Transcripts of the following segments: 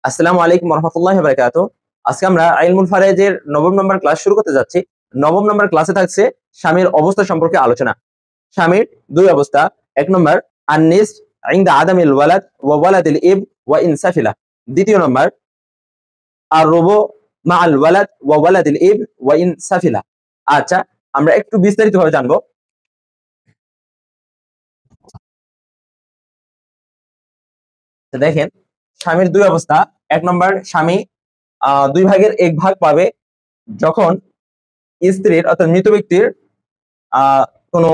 আসসালামু আলাইকুম রহমতুল্লাহি ওয়া বারাকাতুহু। আজকে আমরা ইলমুল ফারায়েজের নবম নম্বর ক্লাস শুরু করতে যাচ্ছি। নবম নম্বর ক্লাসে থাকছে স্বামীর অবস্থা সম্পর্কে আলোচনা। স্বামীর দুই অবস্থা। এক নম্বর আন-নিস ইনদা আদামিল ওয়ালাদ ওয়া ওয়ালাদিল ইব ওয়া ইন সাফিলা। দ্বিতীয় নম্বর আর-রুবু মা'আল ওয়ালাদ ওয়া ওয়ালাদিল ইব ওয়া ইন সাফিলা। আচ্ছা, আমরা একটু বিস্তারিতভাবে জানবো। তো দেখেন, স্বামীর দুই অবস্থা। এক নম্বর, স্বামী দুই ভাগের এক ভাগ পাবে যখন স্ত্রীর অর্থাৎ মৃত ব্যক্তির কোনো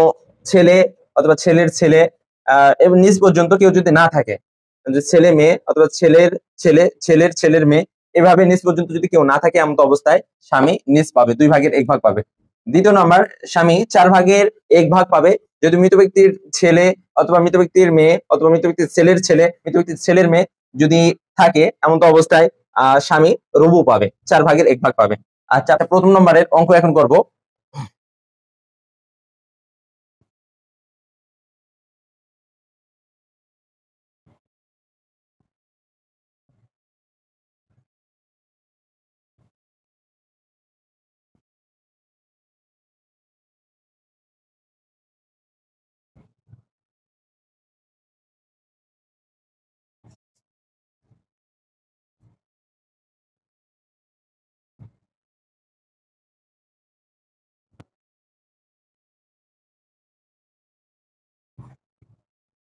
ছেলে অথবা ছেলের ছেলে এবং নিজ পর্যন্ত কেউ যদি না থাকে, যে ছেলে মেয়ে অথবা ছেলের ছেলে ছেলের ছেলের মেয়ে, এভাবে নিজ পর্যন্ত যদি কেউ না থাকে, এমন অবস্থায় স্বামী নিজ পাবে, দুই ভাগের এক ভাগ পাবে। দ্বিতীয় নম্বর, স্বামী চার ভাগের এক ভাগ পাবে যদি মৃত ব্যক্তির ছেলে অথবা মৃত ব্যক্তির মেয়ে অথবা মৃত ব্যক্তির ছেলের ছেলে মৃত ব্যক্তির ছেলের মেয়ে যদি থাকে, এমন অবস্থায় স্বামী রুবু পাবে, চার ভাগের এক ভাগ পাবে। আচ্ছা, প্রথম নম্বরের অঙ্ক এখন করব।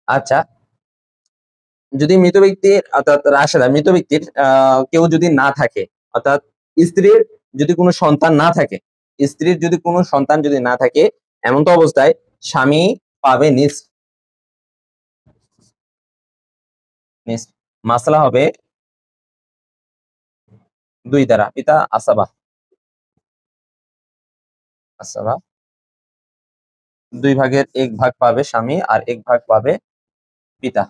আচ্ছা, যদি মৃত ব্যক্তির অর্থাৎ রাশেদা মৃত ব্যক্তির কেউ যদি না থাকে, অর্থাৎ স্ত্রীর যদি কোনো সন্তান না থাকে, স্ত্রীর যদি কোনো সন্তান যদি না থাকে, এমন তো অবস্থায় স্বামী পাবে নিস। মাসলা হবে দুই দ্বারা, পিতা আসাবা আসাবা দুই ভাগের এক ভাগ পাবে স্বামী আর এক ভাগ পাবে পিতা।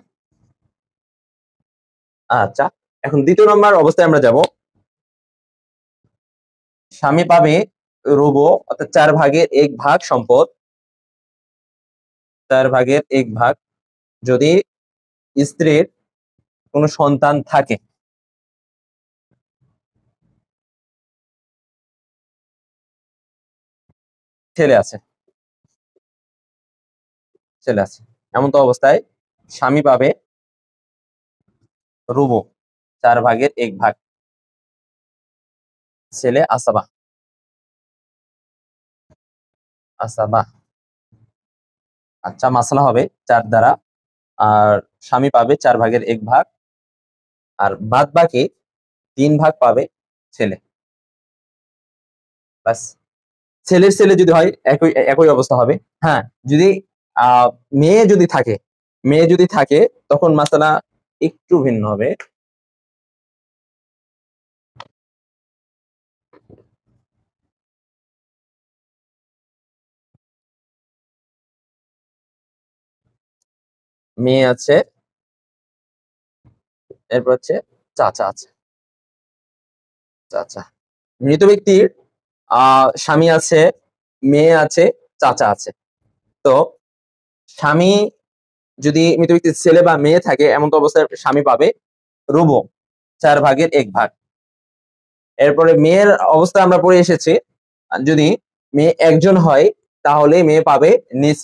আচ্ছা, এখন দ্বিতীয় নম্বর অবস্থায় আমরা যাব। স্বামী পাবে রুবু অর্থাৎ চার ভাগের এক ভাগ সম্পদ, চার ভাগের এক ভাগ যদি স্ত্রীর কোনো সন্তান থাকে। ছেলে আছে, ছেলে আছে, এমন তো অবস্থায় স্বামী পাবে রুবু চার ভাগের এক ভাগ, ছেলে আসাবা আসাবা। আচ্ছা, মাসলা হবে চার দ্বারা, আর স্বামী পাবে চার ভাগের এক ভাগ, আর বাদ বাকি তিন ভাগ পাবে ছেলে। বাস, ছেলের ছেলে যদি হয় একই একই অবস্থা হবে। হ্যাঁ, যদি মেয়ে যদি থাকে, মেয়ে যদি থাকে তখন মাসালা একটু ভিন্ন হবে। মেয়ে আছে, এরপর হচ্ছে চাচা আছে, চাচা। মৃত ব্যক্তির স্বামী আছে, মেয়ে আছে, চাচা আছে। তো স্বামী যদি মৃত ব্যক্তির ছেলে বা মেয়ে থাকে, এমন তো অবস্থায় স্বামী পাবে রুবু চার ভাগের এক ভাগ। এরপরে মেয়ের অবস্থা আমরা পড়ে এসেছি, যদি মেয়ে একজন হয় তাহলে মেয়ে পাবে নিস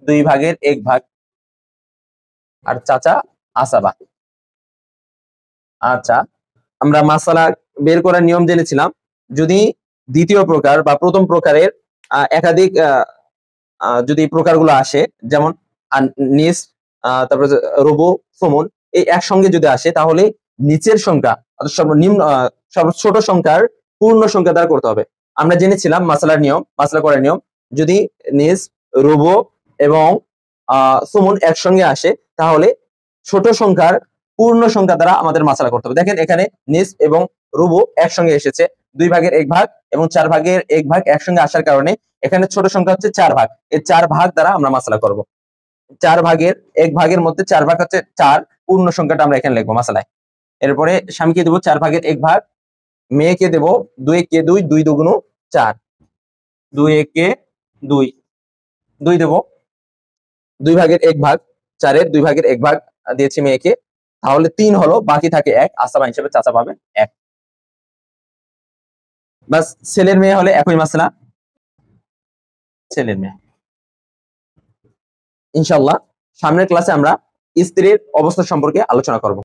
দুই ভাগের এক ভাগ, আর চাচা আসাবা। আচ্ছা, আমরা মাসালা বের করার নিয়ম জেনেছিলাম। যদি দ্বিতীয় প্রকার বা প্রথম প্রকারের একাধিক যদি প্রকারগুলো আসে, যেমন নিস, তারপরে রুবু, সুমুন, এই একসঙ্গে যদি আসে, তাহলে নিচের সংখ্যা অর্থাৎ সর্বনিম্ন সর্ব ছোট সংখ্যার পূর্ণ সংখ্যা দ্বারা করতে হবে। আমরা জেনেছিলাম মাসালার নিয়ম, মাসালা করার নিয়ম, যদি নিস, রুবু এবং সুমুন একসঙ্গে আসে, তাহলে ছোট সংখ্যার পূর্ণ সংখ্যা দ্বারা আমাদের মাসালা করতে হবে। দেখেন, এখানে নিস এবং রুবু একসঙ্গে এসেছে, দুই ভাগের এক ভাগ এবং চার ভাগের এক ভাগ একসঙ্গে আসার কারণে এখানে ছোট সংখ্যা হচ্ছে চার ভাগ। এই চার ভাগ দ্বারা আমরা মাসালা করব। চার ভাগের এক ভাগের মধ্যে চার ভাগ হচ্ছে চার, পূর্ণ সংখ্যাটা আমরা এখানে লিখবো মাসালায়। এরপরে স্বামীকে দেবো চার ভাগের এক ভাগ, মেয়েকে দেবো দুই একে দুই, দুই দুগুণ চার, দুই একে দুই, দুই দেবো দুই ভাগের এক ভাগ, চারের দুই ভাগের এক ভাগ দিয়েছি মেয়েকে, তাহলে 3 হলো, বাকি থাকে 1, আসাবা হিসেবে চাচা পাবে 1। বাস, ছেলের মেয়ে হলে একই মাসলা, ছেলের মেয়ে। ইনশাআল্লাহ সামনের ক্লাসে আমরা স্ত্রীর অবস্থা সম্পর্কে আলোচনা করব।